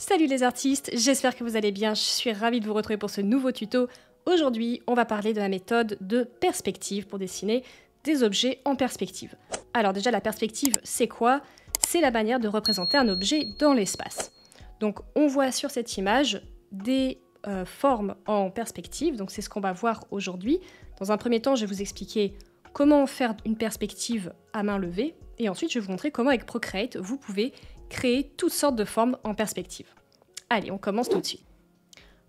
Salut les artistes, j'espère que vous allez bien, je suis ravie de vous retrouver pour ce nouveau tuto. Aujourd'hui, on va parler de la méthode de perspective pour dessiner des objets en perspective. Alors déjà, la perspective, c'est quoi? C'est la manière de représenter un objet dans l'espace. Donc on voit sur cette image des formes en perspective, donc c'est ce qu'on va voir aujourd'hui. Dans un premier temps, je vais vous expliquer comment faire une perspective à main levée, et ensuite je vais vous montrer comment avec Procreate, vous pouvez créer toutes sortes de formes en perspective. Allez, on commence tout de suite.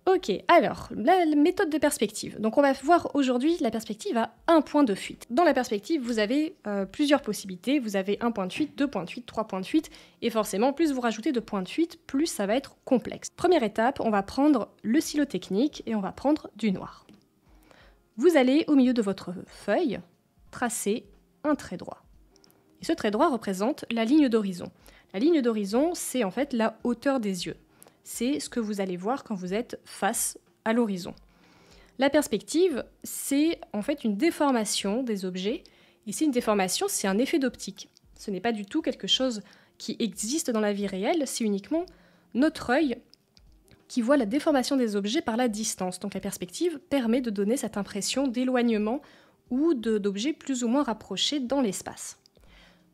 Ok, alors, la méthode de perspective. Donc on va voir aujourd'hui la perspective à un point de fuite. Dans la perspective, vous avez plusieurs possibilités. Vous avez un point de fuite, deux points de fuite, trois points de fuite. Et forcément, plus vous rajoutez de points de fuite, plus ça va être complexe. Première étape, on va prendre le stylo technique et on va prendre du noir. Vous allez, au milieu de votre feuille, tracer un trait droit. Et ce trait droit représente la ligne d'horizon. La ligne d'horizon, c'est en fait la hauteur des yeux. C'est ce que vous allez voir quand vous êtes face à l'horizon. La perspective, c'est en fait une déformation des objets. Ici, une déformation, c'est un effet d'optique. Ce n'est pas du tout quelque chose qui existe dans la vie réelle, c'est uniquement notre œil qui voit la déformation des objets par la distance. Donc la perspective permet de donner cette impression d'éloignement ou d'objets plus ou moins rapprochés dans l'espace.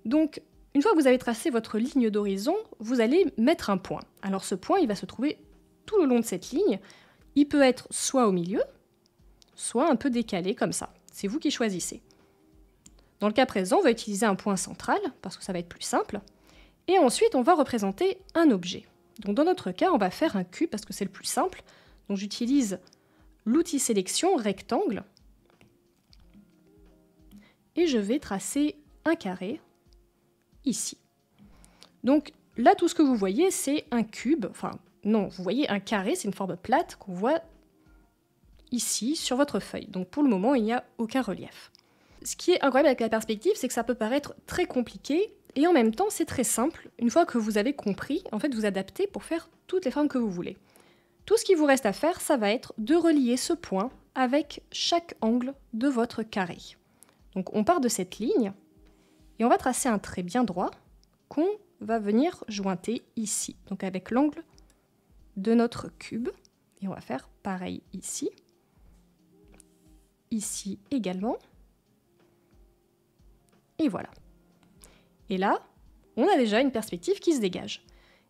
Donc, une fois que vous avez tracé votre ligne d'horizon, vous allez mettre un point. Alors ce point, il va se trouver tout le long de cette ligne. Il peut être soit au milieu, soit un peu décalé comme ça. C'est vous qui choisissez. Dans le cas présent, on va utiliser un point central, parce que ça va être plus simple. Et ensuite, on va représenter un objet. Donc dans notre cas, on va faire un cube, parce que c'est le plus simple. Donc j'utilise l'outil sélection rectangle. Et je vais tracer un carré ici. Donc là, tout ce que vous voyez, c'est un cube. Enfin, non, vous voyez un carré, c'est une forme plate qu'on voit ici sur votre feuille. Donc pour le moment, il n'y a aucun relief. Ce qui est incroyable avec la perspective, c'est que ça peut paraître très compliqué et en même temps, c'est très simple. Une fois que vous avez compris, en fait, vous adaptez pour faire toutes les formes que vous voulez. Tout ce qui vous reste à faire, ça va être de relier ce point avec chaque angle de votre carré. Donc on part de cette ligne. Et on va tracer un trait bien droit qu'on va venir jointer ici, donc avec l'angle de notre cube. Et on va faire pareil ici. Ici également. Et voilà. Et là, on a déjà une perspective qui se dégage.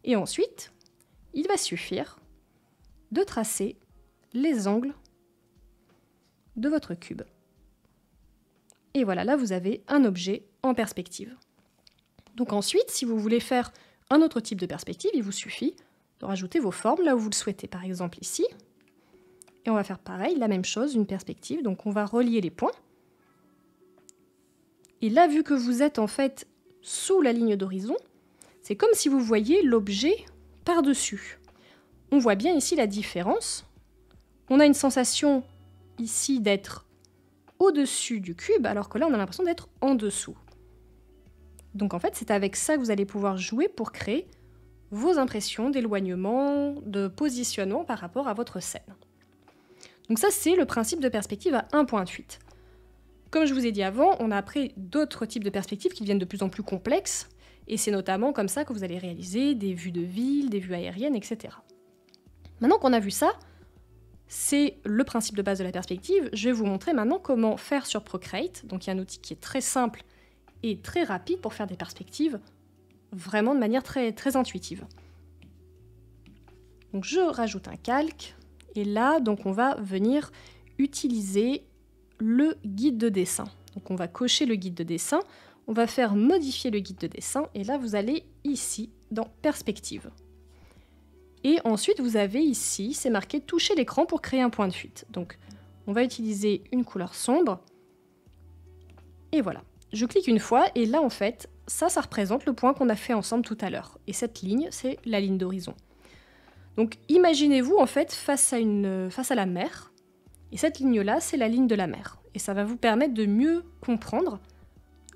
Et ensuite, il va suffire de tracer les angles de votre cube. Et voilà, là vous avez un objet en perspective. Donc ensuite, si vous voulez faire un autre type de perspective, il vous suffit de rajouter vos formes là où vous le souhaitez. Par exemple ici. Et on va faire pareil, la même chose, une perspective. Donc on va relier les points. Et là, vu que vous êtes en fait sous la ligne d'horizon, c'est comme si vous voyiez l'objet par-dessus. On voit bien ici la différence. On a une sensation ici d'être au-dessus du cube, alors que là, on a l'impression d'être en dessous. Donc en fait, c'est avec ça que vous allez pouvoir jouer pour créer vos impressions d'éloignement, de positionnement par rapport à votre scène. Donc ça, c'est le principe de perspective à un point de fuite. Comme je vous ai dit avant, on a après d'autres types de perspectives qui deviennent de plus en plus complexes, et c'est notamment comme ça que vous allez réaliser des vues de ville, des vues aériennes, etc. Maintenant qu'on a vu ça, c'est le principe de base de la perspective. Je vais vous montrer maintenant comment faire sur Procreate. Donc il y a un outil qui est très simple et très rapide pour faire des perspectives vraiment de manière très, très intuitive. Donc je rajoute un calque et là donc on va venir utiliser le guide de dessin. Donc on va cocher le guide de dessin, on va faire modifier le guide de dessin et là vous allez ici dans perspective. Et ensuite, vous avez ici, c'est marqué « Toucher l'écran pour créer un point de fuite ». Donc, on va utiliser une couleur sombre. Et voilà. Je clique une fois, et là, en fait, ça représente le point qu'on a fait ensemble tout à l'heure. Et cette ligne, c'est la ligne d'horizon. Donc, imaginez-vous, en fait, face à la mer. Et cette ligne-là, c'est la ligne de la mer. Et ça va vous permettre de mieux comprendre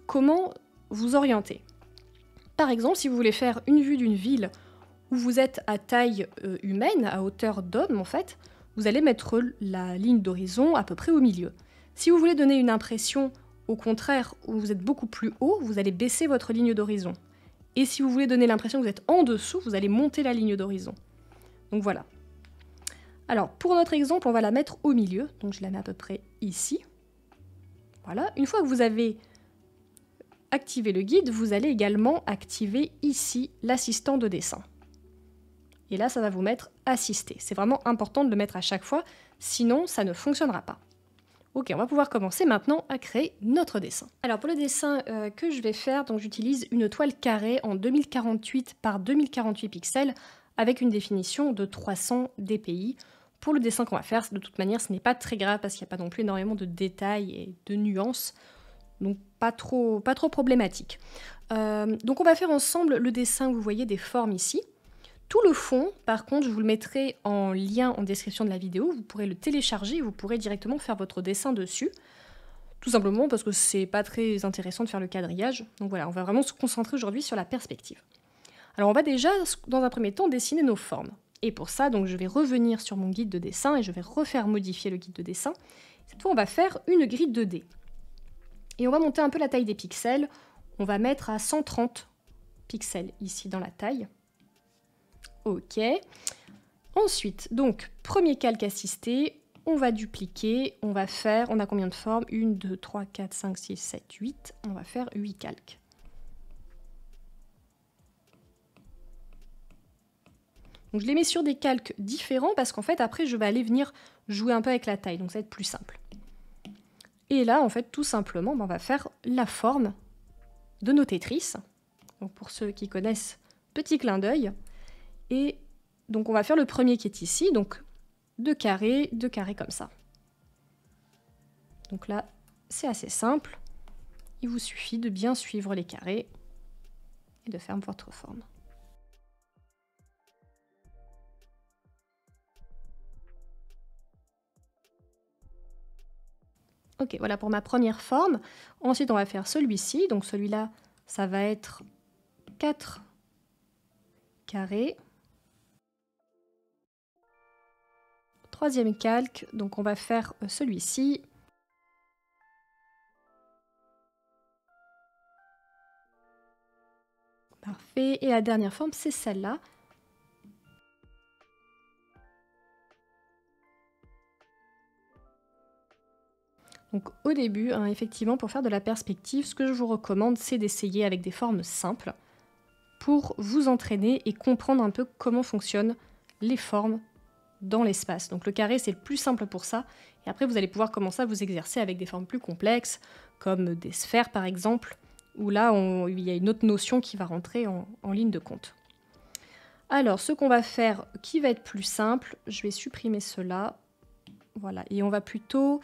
comment vous orienter. Par exemple, si vous voulez faire une vue d'une ville où vous êtes à taille humaine, à hauteur d'homme en fait, vous allez mettre la ligne d'horizon à peu près au milieu. Si vous voulez donner une impression, au contraire, où vous êtes beaucoup plus haut, vous allez baisser votre ligne d'horizon. Et si vous voulez donner l'impression que vous êtes en dessous, vous allez monter la ligne d'horizon. Donc voilà. Alors pour notre exemple, on va la mettre au milieu, donc je la mets à peu près ici. Voilà, une fois que vous avez activé le guide, vous allez également activer ici l'assistant de dessin. Et là, ça va vous mettre assisté. C'est vraiment important de le mettre à chaque fois, sinon ça ne fonctionnera pas. Ok, on va pouvoir commencer maintenant à créer notre dessin. Alors pour le dessin que je vais faire, donc j'utilise une toile carrée en 2048 par 2048 pixels avec une définition de 300 dpi. Pour le dessin qu'on va faire, de toute manière, ce n'est pas très grave parce qu'il n'y a pas non plus énormément de détails et de nuances, donc pas trop problématique. Donc on va faire ensemble le dessin, vous voyez des formes ici. Tout le fond, par contre, je vous le mettrai en lien en description de la vidéo, vous pourrez le télécharger et vous pourrez directement faire votre dessin dessus. Tout simplement parce que c'est pas très intéressant de faire le quadrillage. Donc voilà, on va vraiment se concentrer aujourd'hui sur la perspective. Alors on va déjà, dans un premier temps, dessiner nos formes. Et pour ça, donc, je vais revenir sur mon guide de dessin et je vais refaire modifier le guide de dessin. Cette fois, on va faire une grille 2D. Et on va monter un peu la taille des pixels. On va mettre à 130 pixels ici dans la taille. Ok. Ensuite, donc, premier calque assisté, on va dupliquer, on va faire, on a combien de formes? 1, 2, 3, 4, 5, 6, 7, 8. On va faire 8 calques. Donc je les mets sur des calques différents parce qu'en fait après je vais aller venir jouer un peu avec la taille, donc ça va être plus simple. Et là en fait tout simplement on va faire la forme de nos Tetris. Donc pour ceux qui connaissent, petit clin d'œil. Et donc on va faire le premier qui est ici, donc deux carrés comme ça. Donc là c'est assez simple, il vous suffit de bien suivre les carrés et de faire votre forme. Ok, voilà pour ma première forme. Ensuite, on va faire celui-ci. Donc celui-là, ça va être 4 carrés. Troisième calque, donc on va faire celui-ci. Parfait. Et la dernière forme, c'est celle-là. Donc au début, hein, effectivement, pour faire de la perspective, ce que je vous recommande, c'est d'essayer avec des formes simples pour vous entraîner et comprendre un peu comment fonctionnent les formes dans l'espace. Donc le carré, c'est le plus simple pour ça. Et après, vous allez pouvoir commencer à vous exercer avec des formes plus complexes, comme des sphères par exemple, où là, il y a une autre notion qui va rentrer en ligne de compte. Alors, ce qu'on va faire, qui va être plus simple, je vais supprimer cela. Voilà, et on va plutôt...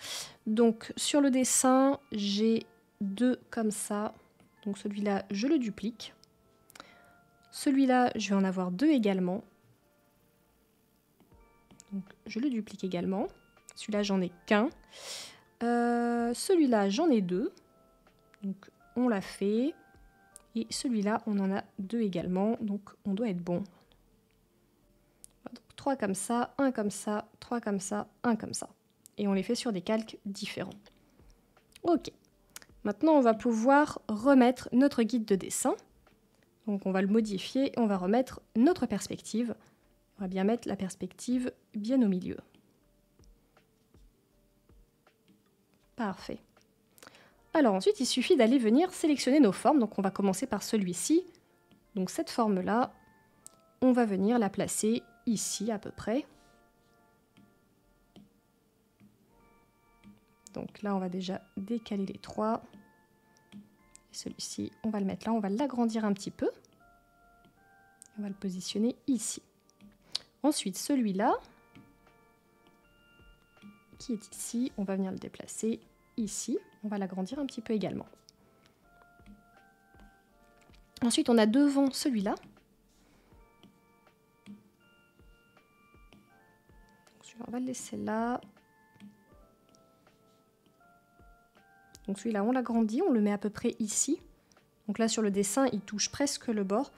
Donc, sur le dessin, j'ai deux comme ça. Donc, celui-là, je le duplique. Celui-là, je vais en avoir deux également. Donc, je le duplique également. Celui-là, j'en ai qu'un. Celui-là, j'en ai deux. Donc, on l'a fait. Et celui-là, on en a deux également. Donc, on doit être bon. Donc, 3 comme ça, 1 comme ça, 3 comme ça, 1 comme ça. Et on les fait sur des calques différents. Ok. Maintenant, on va pouvoir remettre notre guide de dessin. Donc, on va le modifier et on va remettre notre perspective. On va bien mettre la perspective bien au milieu. Parfait. Alors ensuite, il suffit d'aller venir sélectionner nos formes. Donc, on va commencer par celui-ci. Donc, cette forme-là, on va venir la placer ici à peu près. Donc là, on va déjà décaler les trois. Et celui-ci, on va le mettre là, on va l'agrandir un petit peu. On va le positionner ici. Ensuite, celui-là, qui est ici, on va venir le déplacer ici. On va l'agrandir un petit peu également. Ensuite, on a devant celui-là. On va le laisser là. Donc celui-là, on l'agrandit, on le met à peu près ici. Donc là, sur le dessin, il touche presque le bord.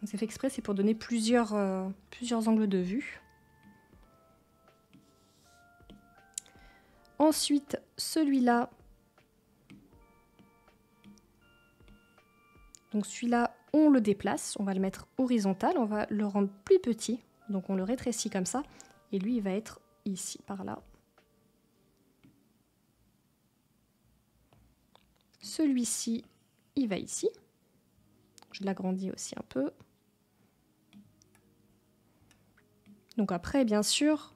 C'est fait exprès, c'est pour donner plusieurs angles de vue. Ensuite, celui-là. Donc celui-là, on le déplace, on va le mettre horizontal, on va le rendre plus petit. Donc on le rétrécit comme ça, et lui il va être ici, par là. Celui-ci, il va ici. Je l'agrandis aussi un peu. Donc après, bien sûr,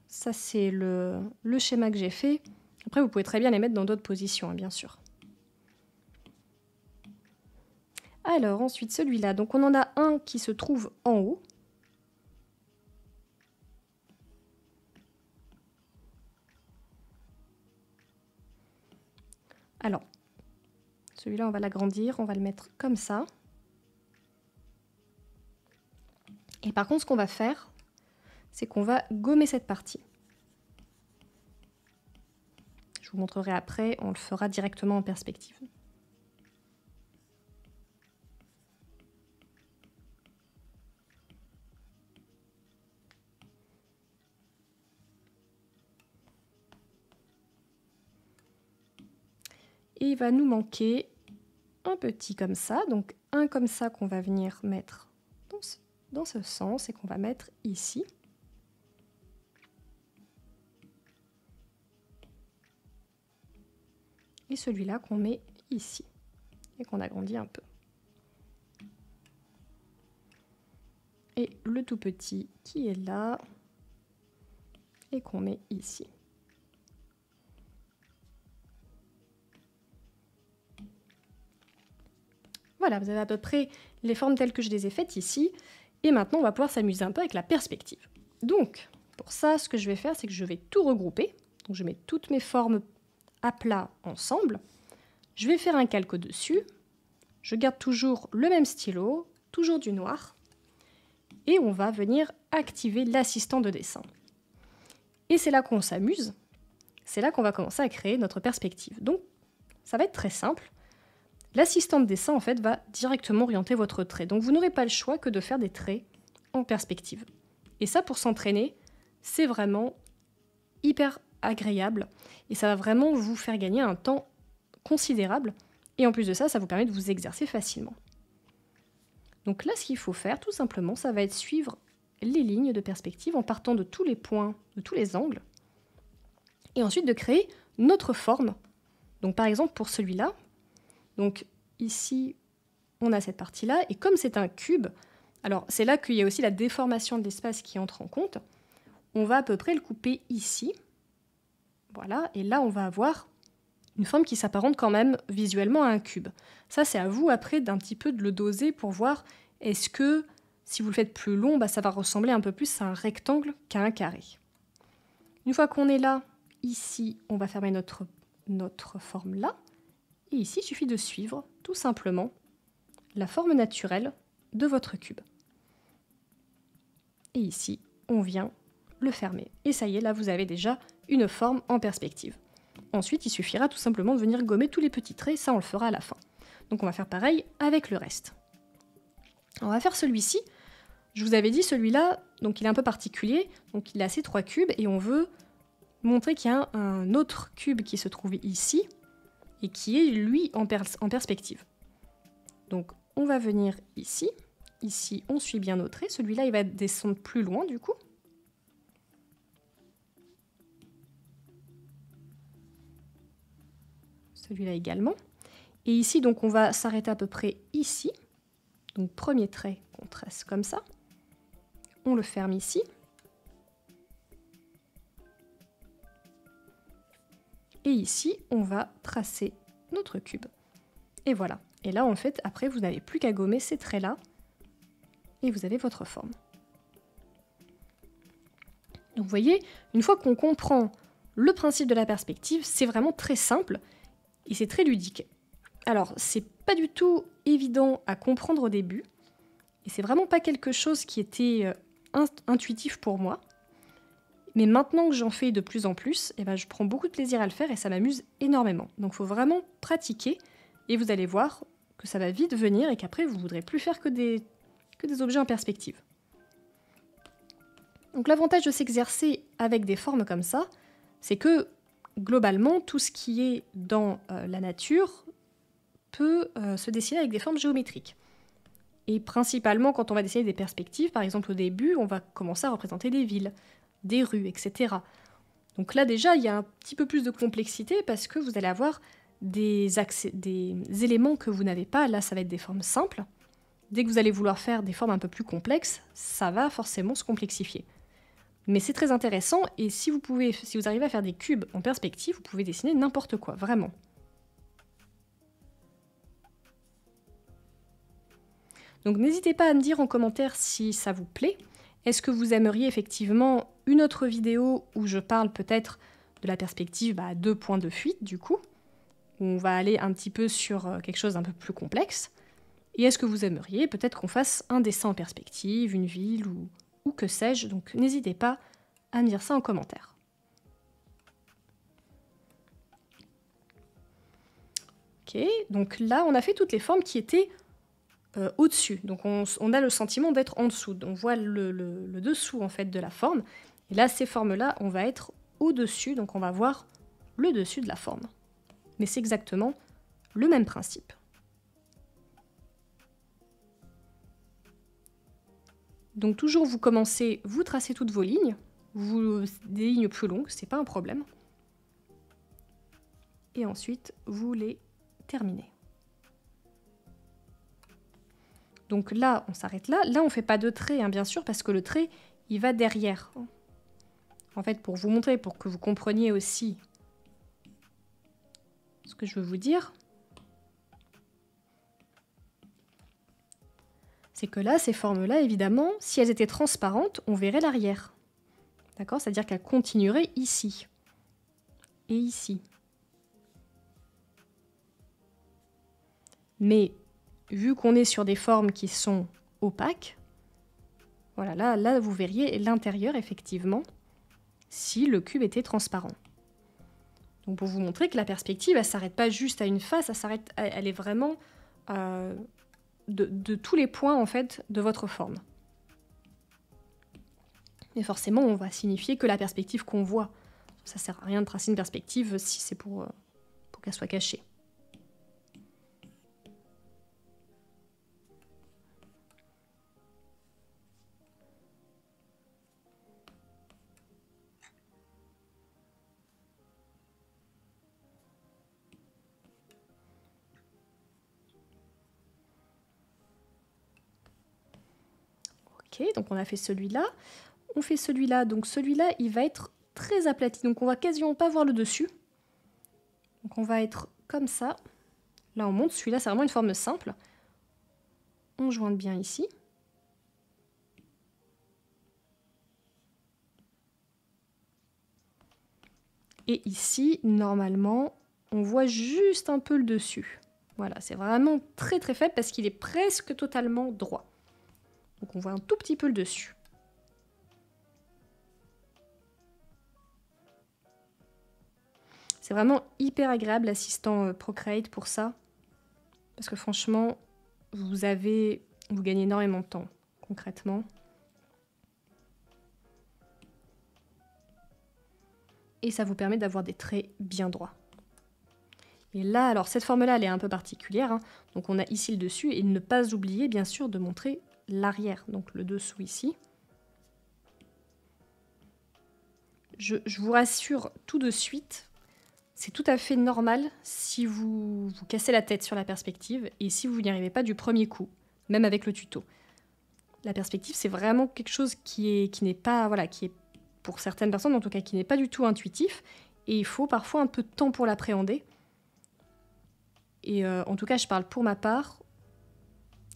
ça c'est le schéma que j'ai fait. Après, vous pouvez très bien les mettre dans d'autres positions, hein, bien sûr. Alors, ensuite, celui-là. Donc on en a un qui se trouve en haut. Alors, celui-là, on va l'agrandir, on va le mettre comme ça. Et par contre, ce qu'on va faire, c'est qu'on va gommer cette partie. Je vous montrerai après, on le fera directement en perspective. Et il va nous manquer un petit comme ça, donc un comme ça qu'on va venir mettre dans ce sens et qu'on va mettre ici. Et celui-là qu'on met ici et qu'on agrandit un peu. Et le tout petit qui est là et qu'on met ici. Voilà, vous avez à peu près les formes telles que je les ai faites ici. Et maintenant, on va pouvoir s'amuser un peu avec la perspective. Donc, pour ça, ce que je vais faire, c'est que je vais tout regrouper. Donc, je mets toutes mes formes à plat ensemble. Je vais faire un calque au-dessus. Je garde toujours le même stylo, toujours du noir. Et on va venir activer l'assistant de dessin. Et c'est là qu'on s'amuse. C'est là qu'on va commencer à créer notre perspective. Donc, ça va être très simple. L'assistant de dessin, en fait, va directement orienter votre trait. Donc, vous n'aurez pas le choix que de faire des traits en perspective. Et ça, pour s'entraîner, c'est vraiment hyper agréable. Et ça va vraiment vous faire gagner un temps considérable. Et en plus de ça, ça vous permet de vous exercer facilement. Donc là, ce qu'il faut faire, tout simplement, ça va être suivre les lignes de perspective en partant de tous les points, de tous les angles. Et ensuite de créer notre forme. Donc par exemple, pour celui-là, donc ici, on a cette partie-là, et comme c'est un cube, alors c'est là qu'il y a aussi la déformation de l'espace qui entre en compte, on va à peu près le couper ici, voilà, et là on va avoir une forme qui s'apparente quand même visuellement à un cube. Ça c'est à vous après d'un petit peu de le doser pour voir est-ce que si vous le faites plus long, bah, ça va ressembler un peu plus à un rectangle qu'à un carré. Une fois qu'on est là, ici on va fermer notre forme là. Et ici, il suffit de suivre, tout simplement, la forme naturelle de votre cube. Et ici, on vient le fermer. Et ça y est, là, vous avez déjà une forme en perspective. Ensuite, il suffira tout simplement de venir gommer tous les petits traits, ça on le fera à la fin. Donc on va faire pareil avec le reste. On va faire celui-ci. Je vous avais dit, celui-là, donc il est un peu particulier, donc il a ces 3 cubes, et on veut montrer qu'il y a un autre cube qui se trouve ici, et qui est, lui, en perspective. Donc, on va venir ici. Ici, on suit bien nos traits. Celui-là, il va descendre plus loin, du coup. Celui-là également. Et ici, donc, on va s'arrêter à peu près ici. Donc, premier trait qu'on trace comme ça. On le ferme ici. Et ici, on va tracer notre cube. Et voilà. Et là, en fait, après, vous n'avez plus qu'à gommer ces traits-là. Et vous avez votre forme. Donc, vous voyez, une fois qu'on comprend le principe de la perspective, c'est vraiment très simple et c'est très ludique. Alors, c'est pas du tout évident à comprendre au début. Et c'est vraiment pas quelque chose qui était intuitif pour moi. Mais maintenant que j'en fais de plus en plus, eh ben, je prends beaucoup de plaisir à le faire et ça m'amuse énormément. Donc il faut vraiment pratiquer et vous allez voir que ça va vite venir et qu'après vous ne voudrez plus faire que des objets en perspective. Donc l'avantage de s'exercer avec des formes comme ça, c'est que globalement tout ce qui est dans la nature peut se dessiner avec des formes géométriques. Et principalement, quand on va dessiner des perspectives, par exemple au début, on va commencer à représenter des villes, des rues, etc. Donc là déjà, il y a un petit peu plus de complexité parce que vous allez avoir des éléments que vous n'avez pas. Là, ça va être des formes simples. Dès que vous allez vouloir faire des formes un peu plus complexes, ça va forcément se complexifier. Mais c'est très intéressant, et si vous arrivez à faire des cubes en perspective, vous pouvez dessiner n'importe quoi, vraiment. Donc n'hésitez pas à me dire en commentaire si ça vous plaît. Est-ce que vous aimeriez effectivement une autre vidéo où je parle peut-être de la perspective à 2 points de fuite, du coup, où on va aller un petit peu sur quelque chose d'un peu plus complexe? Et est-ce que vous aimeriez peut-être qu'on fasse un dessin en perspective, une ville ou que sais-je? Donc n'hésitez pas à me dire ça en commentaire. Ok, donc là on a fait toutes les formes qui étaient au-dessus. Donc on a le sentiment d'être en dessous. On voit le dessous en fait de la forme. Et là, ces formes-là, on va être au-dessus. Donc on va voir le dessus de la forme. Mais c'est exactement le même principe. Donc toujours vous commencez, vous tracez toutes vos lignes. Des lignes plus longues, c'est pas un problème. Et ensuite, vous les terminez. Donc là, on s'arrête là. Là, on ne fait pas de trait, hein, bien sûr, parce que le trait, il va derrière. En fait, pour vous montrer, pour que vous compreniez aussi ce que je veux vous dire, c'est que là, ces formes-là, évidemment, si elles étaient transparentes, on verrait l'arrière. D'accord? C'est-à-dire qu'elles continueraient ici. Et ici. Mais vu qu'on est sur des formes qui sont opaques, voilà, là vous verriez l'intérieur, effectivement, si le cube était transparent. Donc pour vous montrer que la perspective, elle ne s'arrête pas juste à une face, elle est vraiment de tous les points, en fait, de votre forme. Mais forcément, on va signifier que la perspective qu'on voit. Ça ne sert à rien de tracer une perspective si c'est pour qu'elle soit cachée. Ok, donc on a fait celui-là. On fait celui-là. Donc celui-là, il va être très aplati. Donc on va quasiment pas voir le dessus. Donc on va être comme ça. Là, on monte. Celui-là, c'est vraiment une forme simple. On jointe bien ici. Et ici, normalement, on voit juste un peu le dessus. Voilà, c'est vraiment très très faible parce qu'il est presque totalement droit. Donc on voit un tout petit peu le dessus. C'est vraiment hyper agréable l'assistant Procreate pour ça. Parce que franchement, vous gagnez énormément de temps, concrètement. Et ça vous permet d'avoir des traits bien droits. Et là, alors cette forme-là, elle est un peu particulière. Hein. Donc on a ici le dessus et ne pas oublier, bien sûr, de montrer l'arrière. Donc le dessous ici. Je vous rassure tout de suite, c'est tout à fait normal si vous vous cassez la tête sur la perspective et si vous n'y arrivez pas du premier coup, même avec le tuto. La perspective, c'est vraiment quelque chose qui n'est pas, voilà, qui est pour certaines personnes en tout cas, qui n'est pas du tout intuitif et il faut parfois un peu de temps pour l'appréhender. Et en tout cas, je parle pour ma part.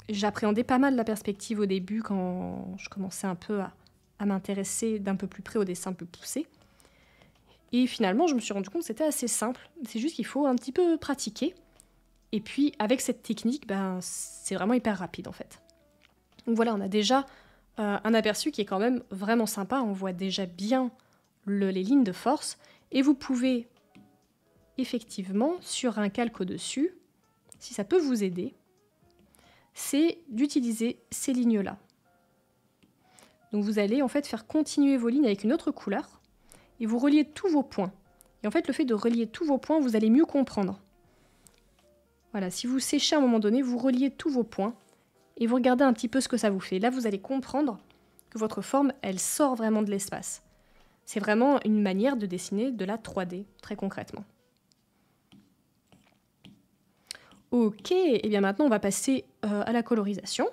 J'appréhendais pas mal la perspective au début quand je commençais un peu à m'intéresser d'un peu plus près au dessin plus poussé. Et finalement, je me suis rendu compte que c'était assez simple. C'est juste qu'il faut un petit peu pratiquer. Et puis, avec cette technique, ben, c'est vraiment hyper rapide en fait. Donc voilà, on a déjà un aperçu qui est quand même vraiment sympa. On voit déjà bien les lignes de force. Et vous pouvez effectivement, sur un calque au-dessus, si ça peut vous aider, c'est d'utiliser ces lignes-là. Donc vous allez en fait faire continuer vos lignes avec une autre couleur et vous reliez tous vos points. Et en fait, le fait de relier tous vos points, vous allez mieux comprendre. Voilà, si vous séchez à un moment donné, vous reliez tous vos points et vous regardez un petit peu ce que ça vous fait. Là, vous allez comprendre que votre forme, elle sort vraiment de l'espace. C'est vraiment une manière de dessiner de la 3D, très concrètement. Ok, et bien maintenant on va passer à la colorisation.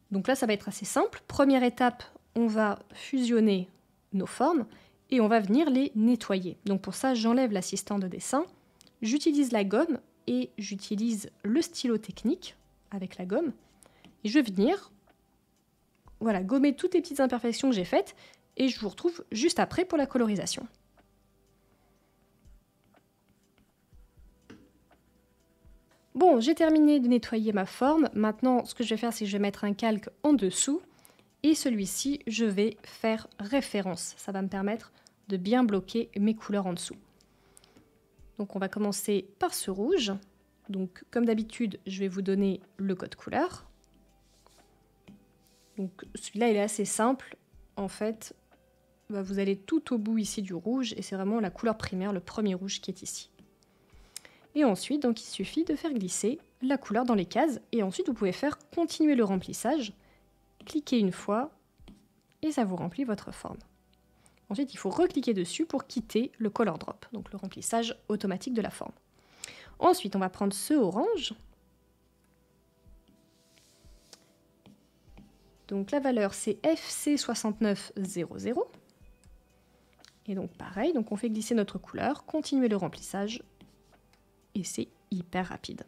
Donc là ça va être assez simple. Première étape, on va fusionner nos formes et on va venir les nettoyer. Donc pour ça j'enlève l'assistant de dessin, j'utilise la gomme et j'utilise le stylo technique avec la gomme. Et je vais venir voilà, gommer toutes les petites imperfections que j'ai faites et je vous retrouve juste après pour la colorisation. Bon, j'ai terminé de nettoyer ma forme. Maintenant, ce que je vais faire, c'est que je vais mettre un calque en dessous. Et celui-ci, je vais faire référence. Ça va me permettre de bien bloquer mes couleurs en dessous. Donc, on va commencer par ce rouge. Donc, comme d'habitude, je vais vous donner le code couleur. Donc, celui-là, il est assez simple. En fait, vous allez tout au bout ici du rouge. Et c'est vraiment la couleur primaire, le premier rouge qui est ici. Et ensuite, donc, il suffit de faire glisser la couleur dans les cases. Et ensuite, vous pouvez faire continuer le remplissage. Cliquez une fois et ça vous remplit votre forme. Ensuite, il faut recliquer dessus pour quitter le color drop, donc le remplissage automatique de la forme. Ensuite, on va prendre ce orange. Donc la valeur, c'est FC6900. Et donc pareil, donc on fait glisser notre couleur, continuer le remplissage. Et c'est hyper rapide.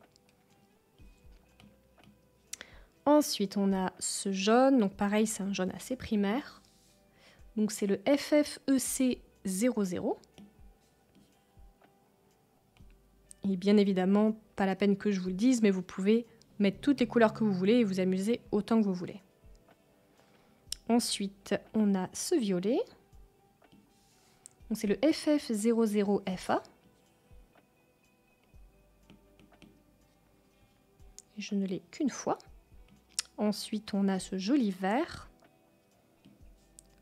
Ensuite, on a ce jaune. Donc pareil, c'est un jaune assez primaire. Donc c'est le FFEC00. Et bien évidemment, pas la peine que je vous le dise, mais vous pouvez mettre toutes les couleurs que vous voulez et vous amuser autant que vous voulez. Ensuite, on a ce violet. Donc c'est le FF00FA. Je ne l'ai qu'une fois. Ensuite, on a ce joli vert,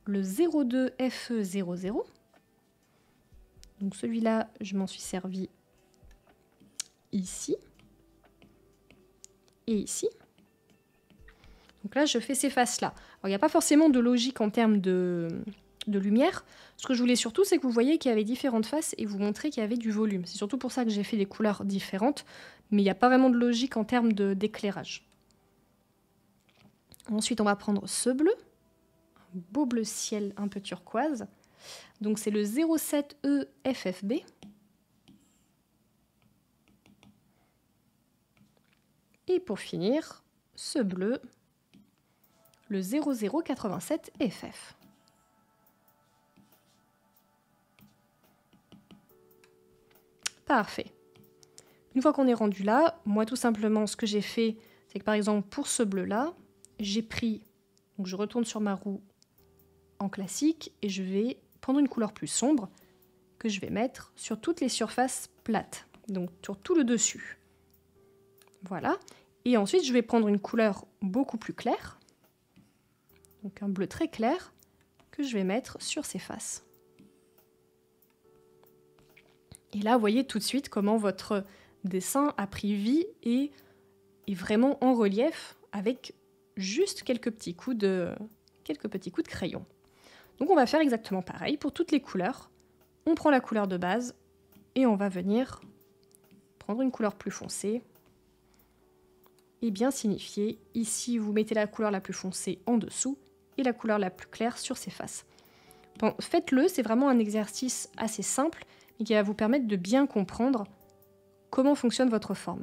le 02FE00. Donc celui-là, je m'en suis servi ici et ici. Donc là, je fais ces faces-là. Alors, il n'y a pas forcément de logique en termes de lumière. Ce que je voulais surtout, c'est que vous voyez qu'il y avait différentes faces et vous montrer qu'il y avait du volume. C'est surtout pour ça que j'ai fait des couleurs différentes, mais il n'y a pas vraiment de logique en termes d'éclairage. Ensuite, on va prendre ce bleu, un beau bleu ciel un peu turquoise. Donc c'est le 07EFFB. Et pour finir, ce bleu, le 0087FF. Parfait. Une fois qu'on est rendu là, moi tout simplement ce que j'ai fait, c'est que par exemple pour ce bleu-là, j'ai pris, donc je retourne sur ma roue en classique et je vais prendre une couleur plus sombre que je vais mettre sur toutes les surfaces plates, donc sur tout le dessus. Voilà. Et ensuite, je vais prendre une couleur beaucoup plus claire, donc un bleu très clair, que je vais mettre sur ces faces. Et là, vous voyez tout de suite comment votre dessin a pris vie et est vraiment en relief avec juste quelques petits coups de crayon. Donc on va faire exactement pareil pour toutes les couleurs. On prend la couleur de base et on va venir prendre une couleur plus foncée et bien signifier. Ici, vous mettez la couleur la plus foncée en dessous et la couleur la plus claire sur ses faces. Bon, faites-le, c'est vraiment un exercice assez simple et qui va vous permettre de bien comprendre comment fonctionne votre forme.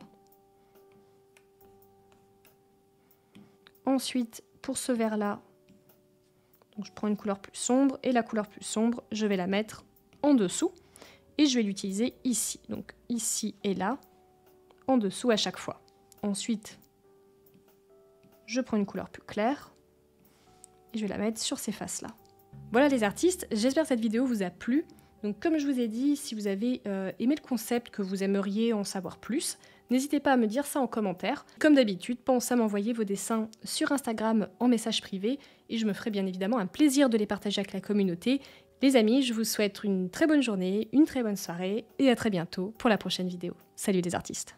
Ensuite, pour ce vert-là, je prends une couleur plus sombre et la couleur plus sombre, je vais la mettre en dessous et je vais l'utiliser ici. Donc ici et là, en dessous à chaque fois. Ensuite, je prends une couleur plus claire et je vais la mettre sur ces faces-là. Voilà les artistes, j'espère que cette vidéo vous a plu. Donc comme je vous ai dit, si vous avez aimé le concept, que vous aimeriez en savoir plus, n'hésitez pas à me dire ça en commentaire. Comme d'habitude, pensez à m'envoyer vos dessins sur Instagram en message privé et je me ferai bien évidemment un plaisir de les partager avec la communauté. Les amis, je vous souhaite une très bonne journée, une très bonne soirée et à très bientôt pour la prochaine vidéo. Salut les artistes!